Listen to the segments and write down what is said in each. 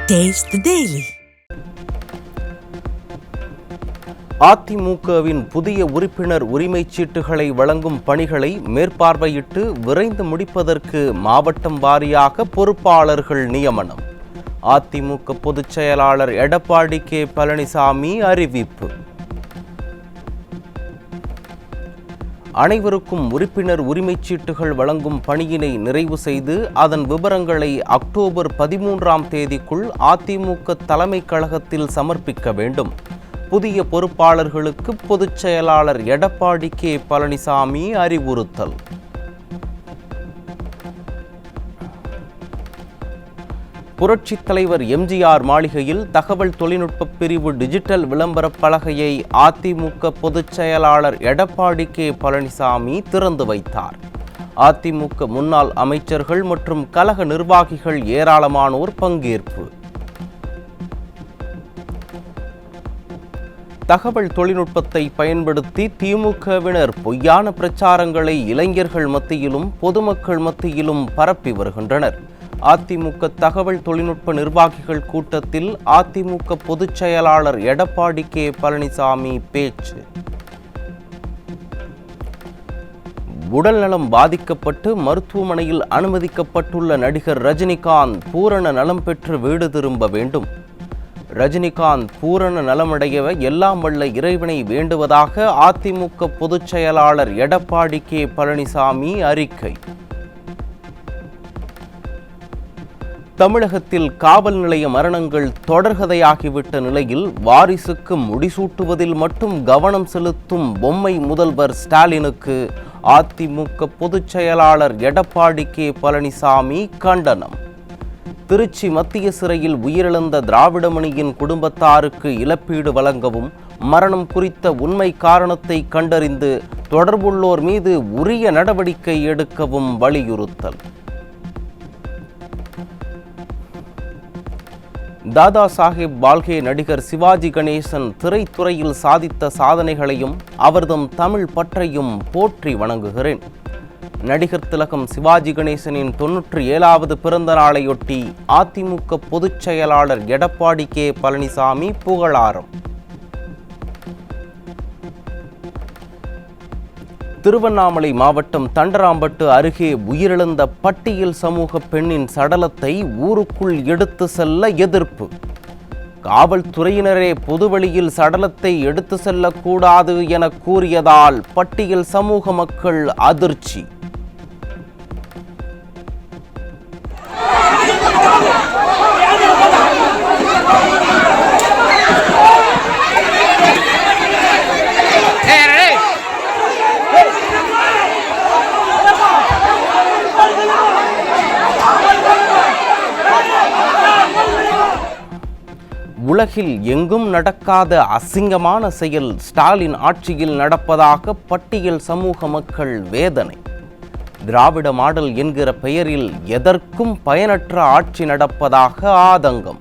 Taste the Daily. அதிமுகவின் புதிய உறுப்பினர் உரிமைச் சீட்டுகளை வழங்கும் பணிகளை மேற்பார்வையிட்டு விரைந்து முடிப்பதற்கு மாவட்டம் வாரியாக பொறுப்பாளர்கள் நியமனம். அதிமுக பொதுச் செயலாளர் எடப்பாடி கே பழனிசாமி அறிவிப்பு. அனைவருக்கும் உறுப்பினர் உரிமைச் சீட்டுகள் வழங்கும் பணியினை நிறைவு செய்து அதன் விவரங்களை அக்டோபர் 13ஆம் தேதிக்குள் அதிமுக தலைமை கழகத்தில் சமர்ப்பிக்க வேண்டும். புதிய பொறுப்பாளர்களுக்கு பொதுச் செயலாளர் எடப்பாடி கே பழனிசாமி அறிவுறுத்தல். புரட்சித் தலைவர் எம்ஜிஆர் மாளிகையில் தகவல் தொழில்நுட்ப பிரிவு டிஜிட்டல் விளம்பர பலகையை அதிமுக பொதுச் செயலாளர் எடப்பாடி கே பழனிசாமி திறந்து வைத்தார். அதிமுக முன்னாள் அமைச்சர்கள் மற்றும் கழக நிர்வாகிகள் ஏராளமானோர் பங்கேற்பு. தகவல் தொழில்நுட்பத்தை பயன்படுத்தி திமுகவினர் பொய்யான பிரச்சாரங்களை இளைஞர்கள் மத்தியிலும் பொதுமக்கள் மத்தியிலும் பரப்பி வருகின்றனர். அதிமுக தகவல் தொழில்நுட்ப நிர்வாகிகள் கூட்டத்தில் அதிமுக பொதுச் செயலாளர் எடப்பாடி கே பழனிசாமி பேச்சு. உடல்நலம் பாதிக்கப்பட்டு மருத்துவமனையில் அனுமதிக்கப்பட்டுள்ள நடிகர் ரஜினிகாந்த் பூரண நலம் பெற்று வீடு திரும்ப வேண்டும். ரஜினிகாந்த் பூரண நலமடைய எல்லாம் வல்ல இறைவனை வேண்டுவதாக அதிமுக பொதுச் செயலாளர் எடப்பாடி கே பழனிசாமி அறிக்கை. தமிழகத்தில் காவல் நிலைய மரணங்கள் தொடர்கதையாகிவிட்ட நிலையில் வாரிசுக்கு முடிசூட்டுவதில் மட்டும் கவனம் செலுத்தும் பொம்மை முதல்வர் ஸ்டாலினுக்கு அதிமுக பொதுச் செயலாளர் எடப்பாடி கே பழனிசாமி கண்டனம். திருச்சி மத்திய சிறையில் உயிரிழந்த திராவிடமணியின் குடும்பத்தாருக்கு இழப்பீடு வழங்கவும் மரணம் குறித்த உண்மை காரணத்தை கண்டறிந்து தொடர்புள்ளோர் மீது உரிய நடவடிக்கை எடுக்கவும் வலியுறுத்தல். தாதா சாஹேப் பால்கே நடிகர் சிவாஜி கணேசன் திரைத்துறையில் சாதித்த சாதனைகளையும் அவர்தம் தமிழ் பற்றையும் போற்றி வணங்குகிறேன். நடிகர் திலகம் சிவாஜி கணேசனின் 97வது பிறந்த நாளையொட்டி அதிமுக பொதுச் செயலாளர் எடப்பாடி கே பழனிசாமி புகழாரம். திருவண்ணாமலை மாவட்டம் தண்டராம்பட்டு அருகே உயிரிழந்த பட்டியல் சமூக பெண்ணின் சடலத்தை ஊருக்குள் எடுத்து செல்ல எதிர்ப்பு. காவல்துறையினரே பொதுவெளியில் சடலத்தை எடுத்து செல்லக்கூடாது என கூறியதால் பட்டியல் சமூக மக்கள் அதிர்ச்சி. உலகில் எங்கும் நடக்காத அசிங்கமான செயல் ஸ்டாலின் ஆட்சியில் நடப்பதாக பட்டியல் சமூக மக்கள் வேதனை. திராவிட மாடல் என்கிற பெயரில் எதற்கும் பயனற்ற ஆட்சி நடப்பதாக ஆதங்கம்.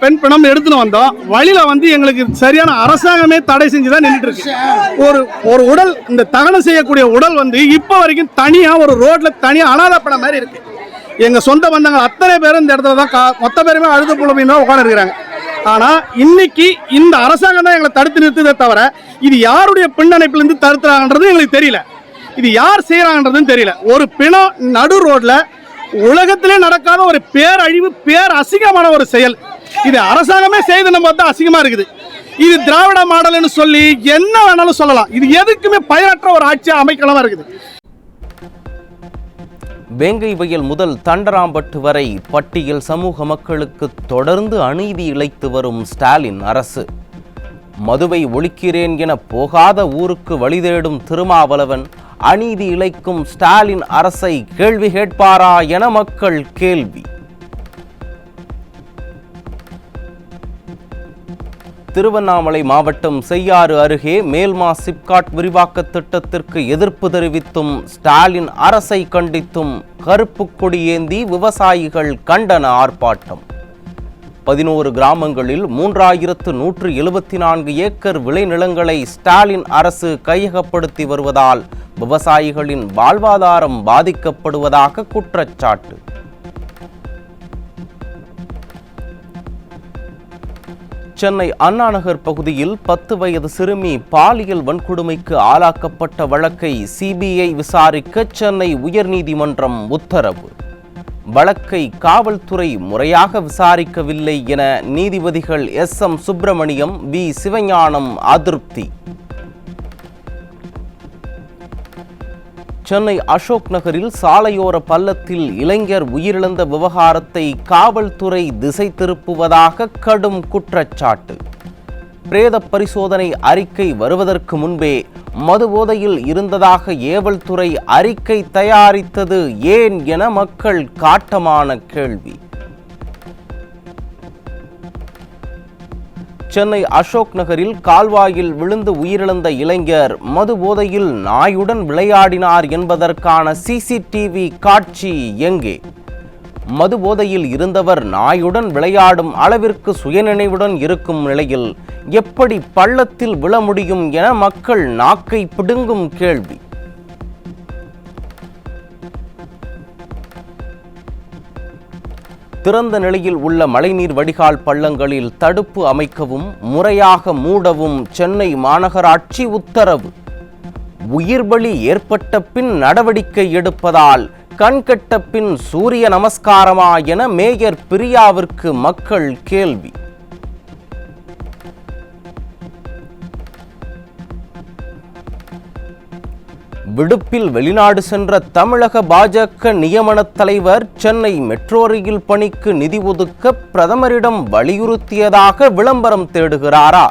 பெண் பணம் எடுத்துன்னு வந்தோம். வழியில எங்களுக்கு சரியான அரசாங்கமே தடை செஞ்சுதான் நின்றுட்டு இருக்கு. ஒரு உடல், இந்த தகனம் செய்யக்கூடிய உடல் இப்ப வரைக்கும் தனியா ஒரு ரோட்ல தனியா அனாதை படம் மாதிரி இருக்கு. எங்க சொந்த பந்தங்கள் அத்தனை பேரும் இந்த இடத்துல தான் மொத்த பேருமே அழுது புலமையும் தான் உட்கார்ந்து இருக்கிறாங்க. ஆனா இன்னைக்கு இந்த அரசாங்கம் தான் எங்களை தடுத்து நிறுத்ததே தவிர இது யாருடைய பின்னணைப்பிலிருந்து தடுத்துறாங்கன்றது எங்களுக்கு தெரியல. இது யார் செய்யறாங்கன்றதும் தெரியல. ஒரு பிணம் நடு ரோட்ல உலகத்திலே நடக்காத ஒரு பேரழிவு, அசிங்கமான ஒரு செயல். இது அரசாங்கமே செய்து பார்த்தா அசிங்கமா இருக்குது. இது திராவிட மாடல்னு சொல்லி என்ன வேணாலும் சொல்லலாம். இது எதுக்குமே பயனற்ற ஒரு ஆட்சியா அமைக்கலாம் இருக்குது. வேங்கை வயல் முதல் தண்டராம்பட்டு வரை பட்டியல் சமூக மக்களுக்கு தொடர்ந்து அநீதி இழைத்து வரும் ஸ்டாலின் அரசு. மதுவை ஒழிக்கிறேன் என போகாத ஊருக்கு வழி தேடும் திருமாவளவன் அநீதி இழைக்கும் ஸ்டாலின் அரசை கேள்வி கேட்பாரா என மக்கள் கேள்வி. திருவண்ணாமலை மாவட்டம் செய்யாறு அருகே மேல்மா சிப்காட் விரிவாக்க திட்டத்திற்கு எதிர்ப்பு தெரிவித்தும் ஸ்டாலின் அரசை கண்டித்தும் கருப்பு கொடி ஏந்தி விவசாயிகள் கண்டன ஆர்ப்பாட்டம். 11 கிராமங்களில் 3174 ஏக்கர் விளைநிலங்களை ஸ்டாலின் அரசு கையகப்படுத்தி வருவதால் விவசாயிகளின் வாழ்வாதாரம் பாதிக்கப்படுவதாக குற்றச்சாட்டு. சென்னை அண்ணாநகர் பகுதியில் 10 வயது சிறுமி பாலியல் வன்கொடுமைக்கு ஆளாக்கப்பட்ட வழக்கை சிபிஐ விசாரிக்க சென்னை உயர்நீதிமன்றம் உத்தரவு. வழக்கை காவல்துறை முறையாக விசாரிக்கவில்லை என நீதிபதிகள் SM சுப்பிரமணியம், V சிவஞானம் அதிருப்தி. சென்னை அசோக் நகரில் சாலையோர பள்ளத்தில் இளைஞர் உயிரிழந்த விவகாரத்தை காவல்துறை திசை திருப்புவதாக கடும் குற்றச்சாட்டு. பிரேத பரிசோதனை அறிக்கை வருவதற்கு முன்பே மதுபோதையில் இருந்ததாக ஏவல்துறை அறிக்கை தயாரித்தது ஏன் என மக்கள் காட்டமான கேள்வி. சென்னை அசோக் நகரில் கால்வாயில் விழுந்து உயிரிழந்த இளைஞர் மதுபோதையில் நாயுடன் விளையாடினார் என்பதற்கான CCTV காட்சி எங்கே? மதுபோதையில் இருந்தவர் நாயுடன் விளையாடும் அளவிற்கு சுயநினைவுடன் இருக்கும் நிலையில் எப்படி பள்ளத்தில் விழ முடியும் என மக்கள் நாக்கை பிடுங்கும் கேள்வி. திறந்த நிலையில் உள்ள மழைநீர் வடிகால் பள்ளங்களில் தடுப்பு அமைக்கவும் முறையாக மூடவும் சென்னை மாநகராட்சி உத்தரவு. உயிர்பலி ஏற்பட்ட பின் நடவடிக்கை எடுப்பதால் கண்கட்ட பின் சூரிய நமஸ்காரமா என மேயர் பிரியாவிற்கு மக்கள் கேள்வி. விடுப்பில் வெளிநாடு சென்ற தமிழக பாஜக நியமன தலைவர் சென்னை மெட்ரோ ரயில் பணிக்கு நிதி ஒதுக்க பிரதமரிடம் வலியுறுத்தியதாக விளம்பரம் தேடுகிறாரா?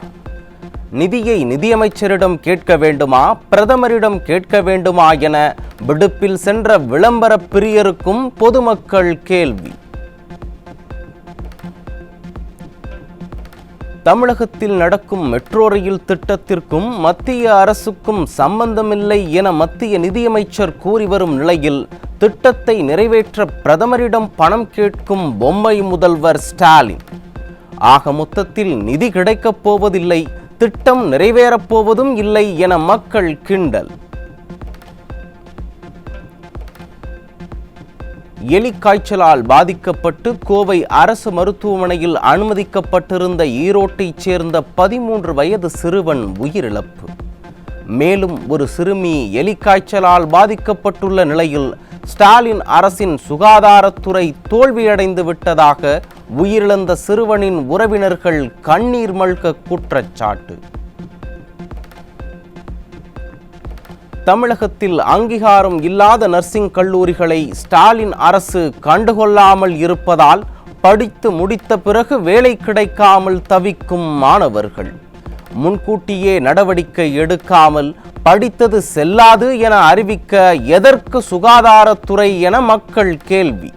நிதியை நிதியமைச்சரிடம் கேட்க வேண்டுமா, பிரதமரிடம் கேட்க வேண்டுமா என விடுப்பில் சென்ற விளம்பர பிரியருக்கும் பொதுமக்கள் கேள்வி. தமிழகத்தில் நடக்கும் மெட்ரோ ரயில் திட்டத்திற்கும் மத்திய அரசுக்கும் சம்பந்தமில்லை என மத்திய நிதியமைச்சர் கூறி வரும் நிலையில் திட்டத்தை நிறைவேற்ற பிரதமரிடம் பணம் கேட்கும் பொம்மை முதல்வர் ஸ்டாலின். ஆக மொத்தத்தில் நிதி கிடைக்கப் போவதில்லை, திட்டம் நிறைவேறப் போவதும் இல்லை என மக்கள் கிண்டல். எலிக்காய்ச்சலால் பாதிக்கப்பட்டு கோவை அரசு மருத்துவமனையில் அனுமதிக்கப்பட்டிருந்த ஈரோட்டைச் சேர்ந்த 13 வயது சிறுவன் உயிரிழப்பு. மேலும் ஒரு சிறுமி எலிக்காய்ச்சலால் பாதிக்கப்பட்டுள்ள நிலையில் ஸ்டாலின் அரசின் சுகாதாரத்துறை தோல்வியடைந்து விட்டதாக உயிரிழந்த சிறுவனின் உறவினர்கள் கண்ணீர் மல்க குற்றச்சாட்டு. தமிழகத்தில் அங்கீகாரம் இல்லாத நர்சிங் கல்லூரிகளை ஸ்டாலின் அரசு கண்டுகொள்ளாமல் இருப்பதால் படித்து முடித்த பிறகு வேலை கிடைக்காமல் தவிக்கும் மாணவர்கள். முன்கூட்டியே நடவடிக்கை எடுக்காமல் படித்தது செல்லாது என அறிவிக்க எதற்கு சுகாதாரத்துறை என மக்கள் கேள்வி.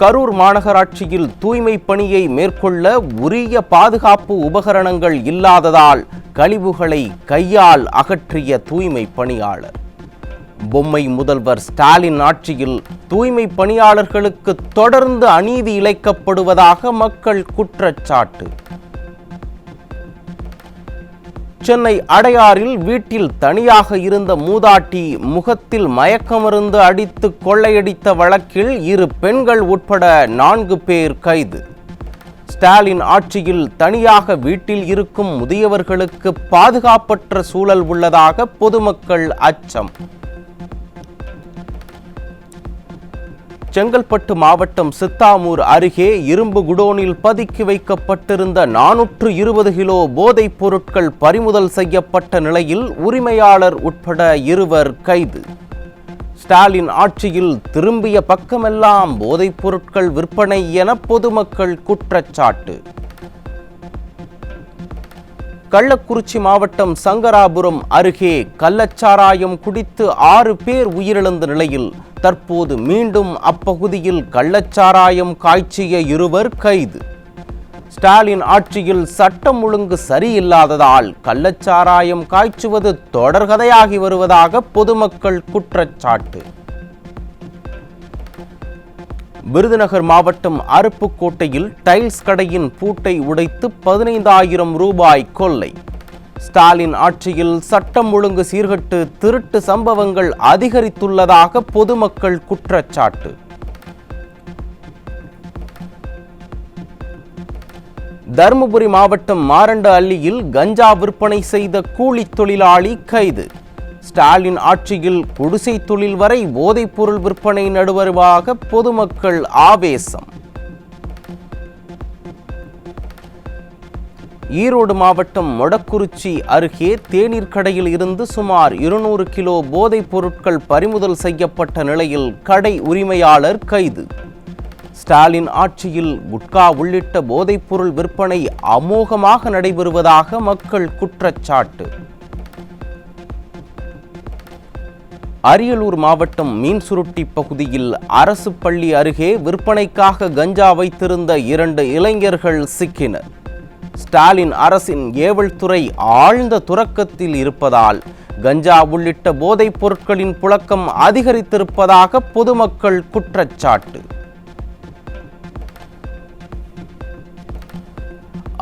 கரூர் மாநகராட்சியில் தூய்மை பணியை மேற்கொள்ள உரிய பாதுகாப்பு உபகரணங்கள் இல்லாததால் கழிவுகளை கையால் அகற்றிய தூய்மை பணியாளர். பொம்மை முதல்வர் ஸ்டாலின் ஆட்சியில் தூய்மை பணியாளர்களுக்கு தொடர்ந்து அநீதி இழைக்கப்படுவதாக மக்கள் குற்றச்சாட்டு. சென்னை அடையாறில் வீட்டில் தனியாக இருந்த மூதாட்டி முகத்தில் மயக்கமருந்து அடித்து கொள்ளையடித்த வழக்கில் 2 பெண்கள் உட்பட 4 பேர் கைது. ஸ்டாலின் ஆட்சியில் தனியாக வீட்டில் இருக்கும் முதியவர்களுக்கு பாதுகாப்பற்ற சூழல் உள்ளதாக பொதுமக்கள் அச்சம். செங்கல்பட்டு மாவட்டம் சித்தாமூர் அருகே இரும்பு குடோனில் பதுக்கி வைக்கப்பட்டிருந்த 420 கிலோ போதைப் பொருட்கள் பறிமுதல் செய்யப்பட்ட நிலையில் உரிமையாளர் உட்பட 2 கைது. ஸ்டாலின் ஆட்சியில் திரும்பிய பக்கமெல்லாம் போதைப் பொருட்கள் விற்பனை என பொதுமக்கள் குற்றச்சாட்டு. கள்ளக்குறிச்சி மாவட்டம் சங்கராபுரம் அருகே கள்ளச்சாராயம் குடித்து 6 பேர் உயிரிழந்த நிலையில் தற்போது மீண்டும் அப்பகுதியில் கள்ளச்சாராயம் காய்ச்சிய 2 கைது. ஸ்டாலின் ஆட்சியில் சட்டம் ஒழுங்கு சரியில்லாததால் கள்ளச்சாராயம் காய்ச்சுவது தொடர்கதையாகி வருவதாக பொதுமக்கள் குற்றச்சாட்டு. விருதுநகர் மாவட்டம் அருப்புக்கோட்டையில் டைல்ஸ் கடையின் பூட்டை உடைத்து 15,000 ரூபாய் கொள்ளை. ஸ்டாலின் ஆட்சியில் சட்டம் ஒழுங்கு சீர்கெட்டு திருட்டு சம்பவங்கள் அதிகரித்துள்ளதாக பொதுமக்கள் குற்றச்சாட்டு. தருமபுரி மாவட்டம் மாரண்ட அள்ளியில் கஞ்சா விற்பனை செய்த கூலி தொழிலாளி கைது. ஸ்டாலின் ஆட்சியில் குடிசை தொழில் வரை போதைப்பொருள் விற்பனை நடுவருவாக பொதுமக்கள் ஆவேசம். ஈரோடு மாவட்டம் மொடக்குறிச்சி அருகே தேநீர் கடையில் இருந்து சுமார் 200 கிலோ போதைப் பொருட்கள் பறிமுதல் செய்யப்பட்ட நிலையில் கடை உரிமையாளர் கைது. ஸ்டாலின் ஆட்சியில் குட்கா உள்ளிட்ட போதைப்பொருள் விற்பனை அமோகமாக நடைபெறுவதாக மக்கள் குற்றச்சாட்டு. அரியலூர் மாவட்டம் மீன்சுருட்டி பகுதியில் அரசு பள்ளி அருகே விற்பனைக்காக கஞ்சா வைத்திருந்த 2 இளைஞர்கள் சிக்கினர். ஸ்டாலின் அரசின் ஏவல் துறை ஆழ்ந்த துறக்கத்தில் இருப்பதால் கஞ்சா உள்ளிட்ட போதைப் பொருட்களின் புழக்கம் அதிகரித்திருப்பதாக பொதுமக்கள் குற்றச்சாட்டு.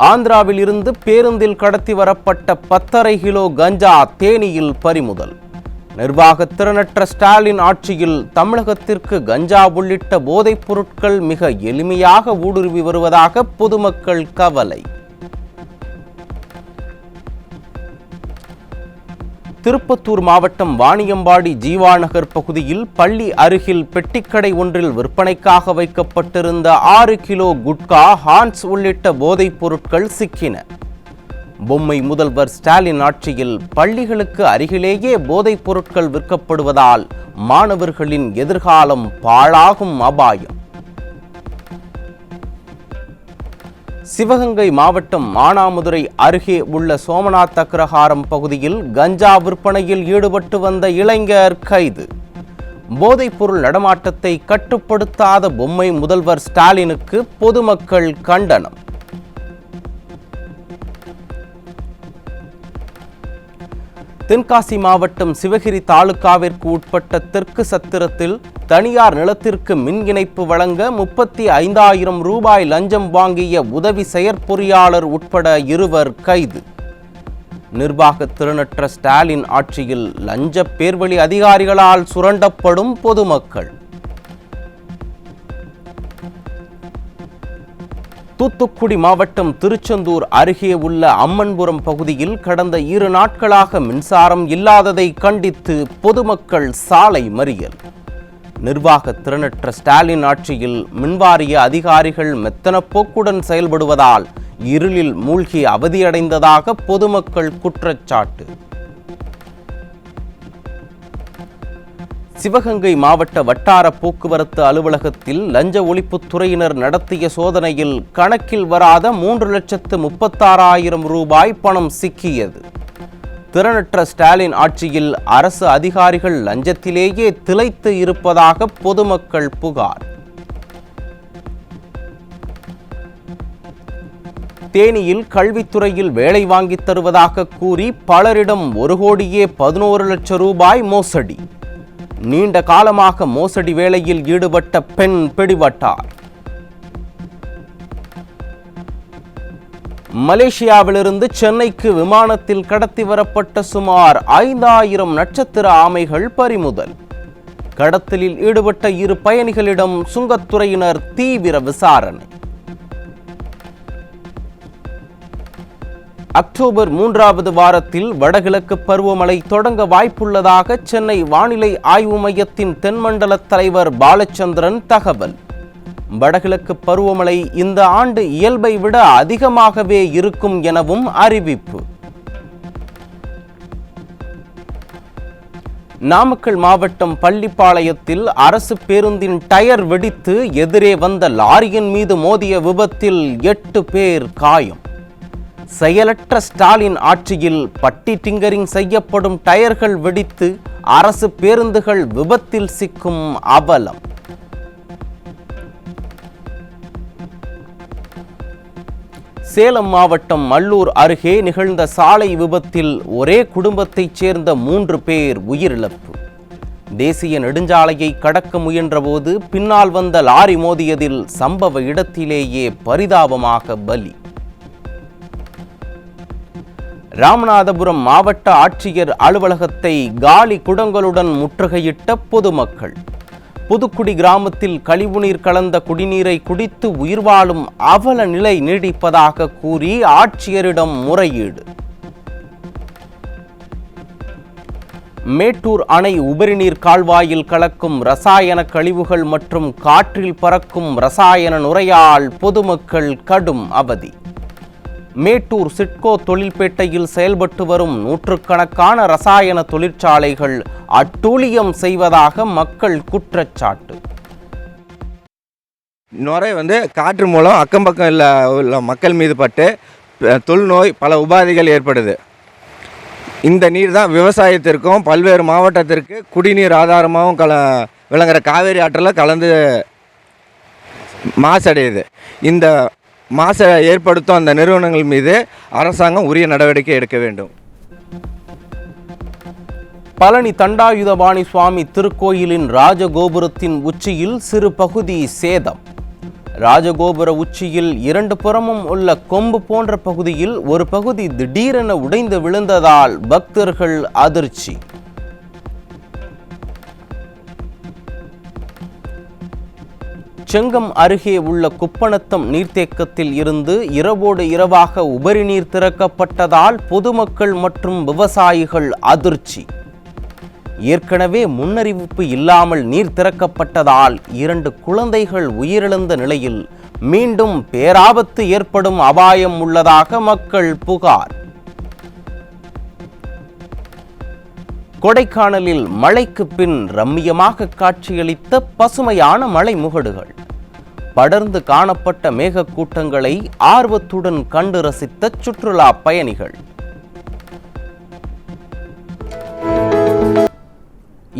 ஆந்திராவில் இருந்து பேருந்தில் கடத்தி வரப்பட்ட 10.5 கிலோ கஞ்சா தேனியில் பறிமுதல். நிர்வாக திறனற்ற ஸ்டாலின் ஆட்சியில் தமிழகத்திற்கு கஞ்சா உள்ளிட்ட போதைப் பொருட்கள் மிக எளிமையாக ஊடுருவி வருவதாக பொதுமக்கள் கவலை. திருப்பத்தூர் மாவட்டம் வாணியம்பாடி ஜீவாநகர் பகுதியில் பள்ளி அருகில் பெட்டிக்கடை ஒன்றில் விற்பனைக்காக வைக்கப்பட்டிருந்த 6 கிலோ குட்கா, ஹான்ஸ் உள்ளிட்ட போதைப் பொருட்கள் சிக்கின. பொம்மை முதல்வர் ஸ்டாலின் ஆட்சியில் பள்ளிகளுக்கு அருகிலேயே போதைப் பொருட்கள் விற்கப்படுவதால் மாணவர்களின் எதிர்காலம் பாழாகும் அபாயம். சிவகங்கை மாவட்டம் மானாமதுரை அருகே உள்ள சோமநாத் அக்ரஹாரம் பகுதியில் கஞ்சா விற்பனையில் ஈடுபட்டு வந்த இளைஞர் கைது. போதைப்பொருள் நடமாட்டத்தை கட்டுப்படுத்தாத பொம்மை முதல்வர் ஸ்டாலினுக்கு பொதுமக்கள் கண்டனம். தென்காசி மாவட்டம் சிவகிரி தாலுகாவிற்கு உட்பட்ட தெற்கு சத்திரத்தில் தனியார் நிலத்திற்கு மின் இணைப்பு வழங்க 35,000 ரூபாய் லஞ்சம் வாங்கிய உதவி செயற்பொறியாளர் உட்பட 2 கைது. நிர்வாக திறனற்ற ஸ்டாலின் ஆட்சியில் லஞ்ச பேர்வழி அதிகாரிகளால் சுரண்டப்படும் பொதுமக்கள். தூத்துக்குடி மாவட்டம் திருச்செந்தூர் அருகே உள்ள அம்மன்புரம் பகுதியில் கடந்த 2 நாட்களாக மின்சாரம் இல்லாததை கண்டித்து பொதுமக்கள் சாலை மறியல். நிர்வாக திறனற்ற ஸ்டாலின் ஆட்சியில் மின்வாரிய அதிகாரிகள் மெத்தன போக்குடன் செயல்படுவதால் இருளில் மூழ்கி அவதியடைந்ததாக பொதுமக்கள் குற்றச்சாட்டு. சிவகங்கை மாவட்ட வட்டார போக்குவரத்து அலுவலகத்தில் லஞ்ச ஒழிப்புத்துறையினர் நடத்திய சோதனையில் கணக்கில் வராத 3,36,000 ரூபாய் பணம் சிக்கியது. திறனற்ற ஸ்டாலின் ஆட்சியில் அரசு அதிகாரிகள் லஞ்சத்திலேயே திளைத்து இருப்பதாக பொதுமக்கள் புகார். தேனியில் கல்வித்துறையில் வேலை வாங்கித் தருவதாக கூறி பலரிடம் 1,11,00,000 ரூபாய் மோசடி. நீண்ட காலமாக மோசடி வேலையில் ஈடுபட்ட பெண் பிடிபட்டார். மலேசியாவிலிருந்து சென்னைக்கு விமானத்தில் கடத்தி வரப்பட்ட சுமார் 5,000 நட்சத்திர ஆமைகள் பறிமுதல். கடத்தலில் ஈடுபட்ட 2 பயணிகளிடம் சுங்கத்துறையினர் தீவிர விசாரணை. அக்டோபர் 3வது வாரத்தில் வடகிழக்கு பருவமழை தொடங்க வாய்ப்புள்ளதாக சென்னை வானிலை ஆய்வு மையத்தின் தென்மண்டல தலைவர் பாலச்சந்திரன் தகவல். வடகிழக்கு பருவமழை இந்த ஆண்டு இயல்பை விட அதிகமாகவே இருக்கும் எனவும் அறிவிப்பு. நாமக்கல் மாவட்டம் பள்ளிப்பாளையத்தில் அரசு பேருந்தின் டயர் வெடித்து எதிரே வந்த லாரியின் மீது மோதிய விபத்தில் 8 பேர் காயம். செயலற்ற ஸ்டாலின் ஆட்சியில் பட்டி டிங்கரிங் செய்யப்படும் டயர்கள் வெடித்து அரசு பேருந்துகள் விபத்தில் சிக்கும் அவலம். சேலம் மாவட்டம் மல்லூர் அருகே நிகழ்ந்த சாலை விபத்தில் ஒரே குடும்பத்தைச் சேர்ந்த 3 பேர் உயிரிழப்பு. தேசிய நெடுஞ்சாலையை கடக்க முயன்றபோது பின்னால் வந்த லாரி மோதியதில் சம்பவ இடத்திலேயே பரிதாபமாக பலி. ராமநாதபுரம் மாவட்ட ஆட்சியர் அலுவலகத்தை காலி குடங்களுடன் முற்றுகையிட்ட பொதுமக்கள். புதுக்குடி கிராமத்தில் கழிவுநீர் கலந்த குடிநீரை குடித்து உயிர் வாழும் அவல நிலை நீடிப்பதாக கூறி ஆட்சியரிடம் முறையீடு. மேட்டூர் அணை உபரிநீர் கால்வாயில் கலக்கும் ரசாயன கழிவுகள் மற்றும் காற்றில் பறக்கும் ரசாயன நுரையால் பொதுமக்கள் கடும் அவதி. மேட்டூர் சிட்கோ தொழில்பேட்டையில் செயல்பட்டு வரும் நூற்றுக்கணக்கான ரசாயன தொழிற்சாலைகள் அட்டூழியம் செய்வதாக மக்கள் குற்றச்சாட்டு. நுரை காற்று மூலம் அக்கம் பக்கம் உள்ள மக்கள் மீது பட்டு தொழுநோய் பல உபாதைகள் ஏற்படுது. இந்த நீர் தான் விவசாயத்திற்கும் பல்வேறு மாவட்டத்திற்கு குடிநீர் ஆதாரமாகவும் விளங்குற காவேரி ஆற்றில் கலந்து மாசடையுது. இந்த மாசை ஏற்படுத்தும் அந்த நிறுவனங்கள் மீது அரசாங்கம் உரிய நடவடிக்கை எடுக்க வேண்டும். பழனி தண்டாயுதபாணி சுவாமி திருக்கோயிலின் ராஜகோபுரத்தின் உச்சியில் சிறு பகுதி சேதம். ராஜகோபுர உச்சியில் இரண்டு புறமும் உள்ள கொம்பு போன்ற பகுதியில் ஒரு பகுதி திடீரென உடைந்து விழுந்ததால் பக்தர்கள் அதிர்ச்சி. செங்கம் அருகே உள்ள குப்பநத்தம் நீர்த்தேக்கத்தில் இருந்து இரவோடு இரவாக உபரி நீர் திறக்கப்பட்டதால் பொதுமக்கள் மற்றும் விவசாயிகள் அதிர்ச்சி. ஏற்கனவே முன்னறிவிப்பு இல்லாமல் நீர் திறக்கப்பட்டதால் 2 குழந்தைகள் உயிரிழந்த நிலையில் மீண்டும் பேராபத்து ஏற்படும் அபாயம் உள்ளதாக மக்கள் புகார். கொடைக்கானலில் மழைக்கு பின் ரம்மியமாக காட்சியளித்த பசுமையான மலை முகடுகள். படர்ந்து காணப்பட்ட மேகக்கூட்டங்களை ஆர்வத்துடன் கண்டு ரசித்த சுற்றுலா பயணிகள்.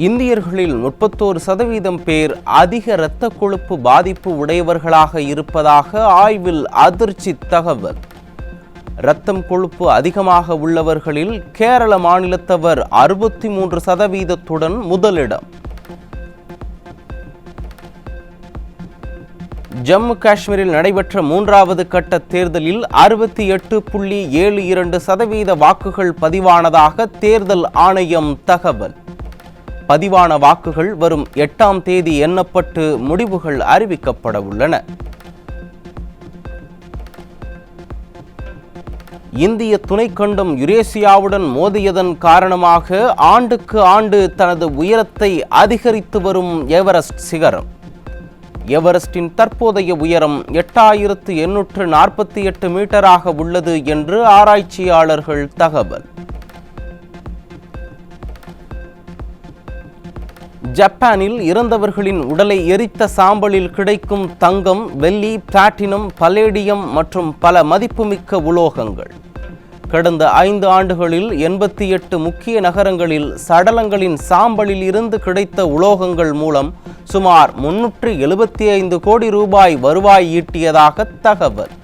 இந்தியர்களில் 31% பேர் அதிக இரத்த கொழுப்பு பாதிப்பு உடையவர்களாக இருப்பதாக ஆய்வில் அதிர்ச்சி தகவல். இரத்தம் கொழுப்பு அதிகமாக உள்ளவர்களில் கேரள மாநிலத்தவர் 63%-உடன் முதலிடம். ஜம்மு காஷ்மீரில் நடைபெற்ற 3வது கட்ட தேர்தலில் 68.72% வாக்குகள் பதிவானதாக தேர்தல் ஆணையம் தகவல். பதிவான வாக்குகள் வரும் 8ஆம் தேதி எண்ணப்பட்டு முடிவுகள் அறிவிக்கப்பட உள்ளன. இந்திய துணைக்கண்டம் யுரேசியாவுடன் மோதியதன் காரணமாக ஆண்டுக்கு ஆண்டு தனது உயரத்தை அதிகரித்து வரும் எவரெஸ்ட் சிகரம். எவரெஸ்டின் தற்போதைய உயரம் 8848 மீட்டராக உள்ளது என்று ஆராய்ச்சியாளர்கள் தகவல். ஜப்பானில் இறந்தவர்களின் உடலை எரித்த சாம்பலில் கிடைக்கும் தங்கம், வெள்ளி, பிளாட்டினம், பலேடியம் மற்றும் பல மதிப்புமிக்க உலோகங்கள். கடந்த 5 ஆண்டுகளில் 88 முக்கிய நகரங்களில் சடலங்களின் சாம்பலில் இருந்து கிடைத்த உலோகங்கள் மூலம் சுமார் 375 கோடி ரூபாய் வருவாய் ஈட்டியதாக தகவல்.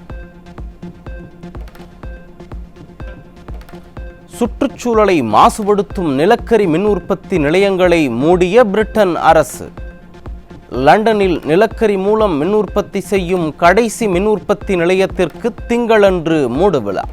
சுற்றுச்சூழலை மாசுபடுத்தும் நிலக்கரி மின் உற்பத்தி நிலையங்களை மூடிய பிரிட்டன் அரசு. லண்டனில் நிலக்கரி மூலம் மின் உற்பத்தி செய்யும் கடைசி மின் உற்பத்தி நிலையத்திற்கு திங்களன்று மூடுவிழா.